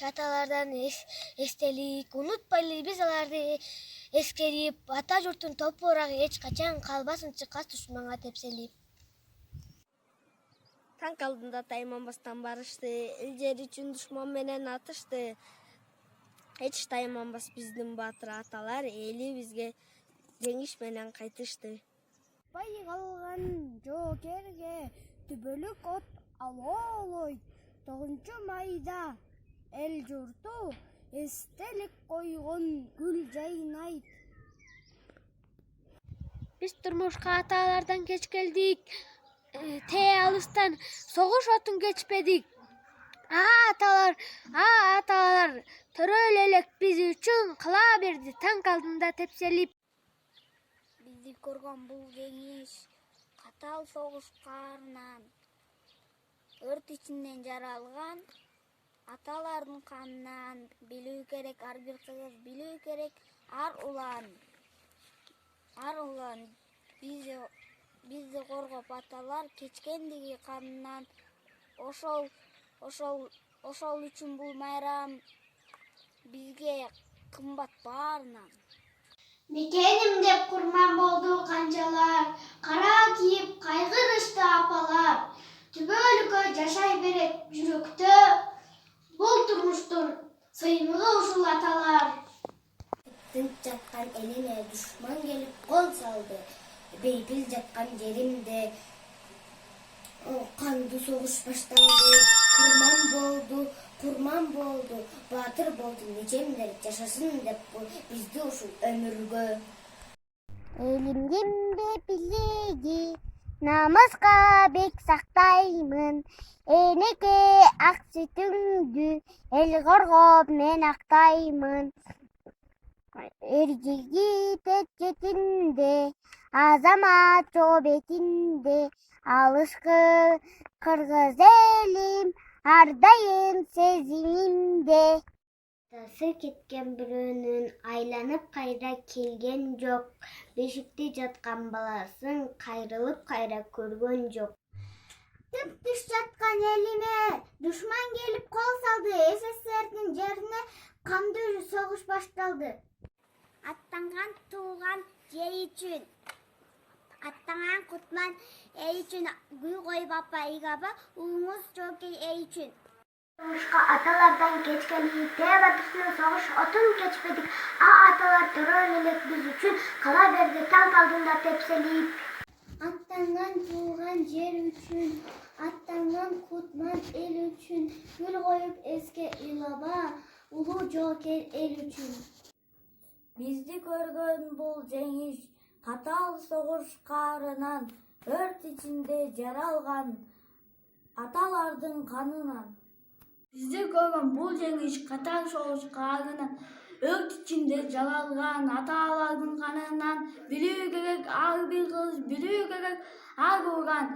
аталардан эстелик, унутпайлы биз аларды эскерип, ата журттун топурагы эч качан калбасынчы кас душманга тепселип. Танк алдында тайманбастан барышты, эл жер үчүн душман менен атышты. Эч тайманбас биздин баатыр аталар, эли бизге жеңиш менен кайтышты. Бай калган жоокерге түбөлүк от алоолойт. 9 майда эл журту эстелик койгон гүл жайнайт. Биз турмушка аталардан кеч келдик. Алыстан согуш отун кечпедик. Аталар төрөлө элек биз үчүн кыла берди танк алдында тепселип. Бизди көргөн бул жеңиш катал согуш каарынан өрт ичинен жаралган аталардын канынан билүү керек, ар бир кыз билүү керек, ар улан бизди коргоп аталар кечкендиги канынан. Ошол үчүн бул майрам бизге кымбат баарынан. Мекеним деп курман болду канчалар, кара кийип кайгырышты апалар. Түбөлүккө жашай берет жүрөктө, бул турмуштун сыймыгы ушул аталар. Тынч жаткан элиме душман келип кол салды. Бейпил жаткан жеримде кандуу согуш башталды. Курман болду, баатыр болду, нечемдер жашасын деп бизди ушул өмүргө. Элимдин бепилеги намыска бек сактаймын. Энеке ак сүтүңдү эл коргоп мен актаймын. Эр жигит четинде, азамат жоо бетинде, алышкы кыргыз элим ар дайым сезимимде. Атасы кеткен бирөөнүн айланып кайра келген жок. Бешикте жаткан баласын кайрылып кайра көргөн жок. Тып-тыш жаткан элиме душман келип кол салды. СССРдин жерине кандуу согуш башталды. Аттанган туулган жер үчүн, аттанган кутман эл үчүн, гүл коюп апа игаба, уулуңуз жоокей эл үчүн. Турмушка аталардан кеч келдик, батыштын согуш отун кечпедик. Аталар төрөлө элек биз үчүн, кала берди танк алдында тепселип. Аттанган туулган жер үчүн, аттанган кутман эл үчүн, гүл коюп эске ыйлаба, улуу жоокер эл үчүн. Бизди көргөн бул жеңиш катал согуш каарынан, өрт ичинде жаралган аталардын канынан. Бизди көргөн бул жеңиш катал согуш каарынан, өрт ичинде жаралган аталардын канынан. Билүү керек ар бир кыз, билүү керек ар улан.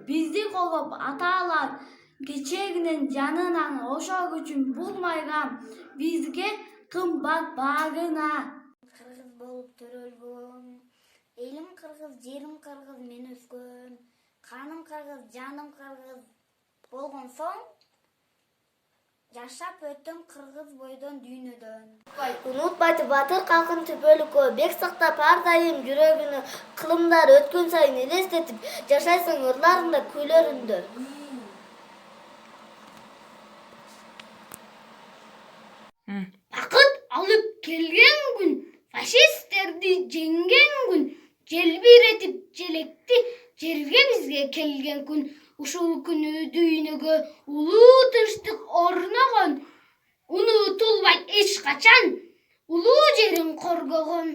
Бизди коргоп аталар кечегинен жанынан. Ошол үчүн бул майрам бизге кымбат баарына. Кыргыз болуп төрөлгөм, элим кыргыз, жерим кыргыз, мен өскөм. Каным кыргыз, жаным кыргыз болгон соң жашап өтөм кыргыз бойдон дүйнөдөн. Унутпайт баатыр калкын түбөлүккө, бек сактап ар дайым жүрөгүнө. Кылымдар өткөн сайын элестетип, жашайсың ырларында, күйлөрүндө. Бакыт алып келген күн, фашисттерди жеңген күн, желбиретип желекти жерге бизге келген күн. Ушул күнү дүйнөгө улуу тынчтык орногон, унутулбайт эч качан улуу жерин коргогон.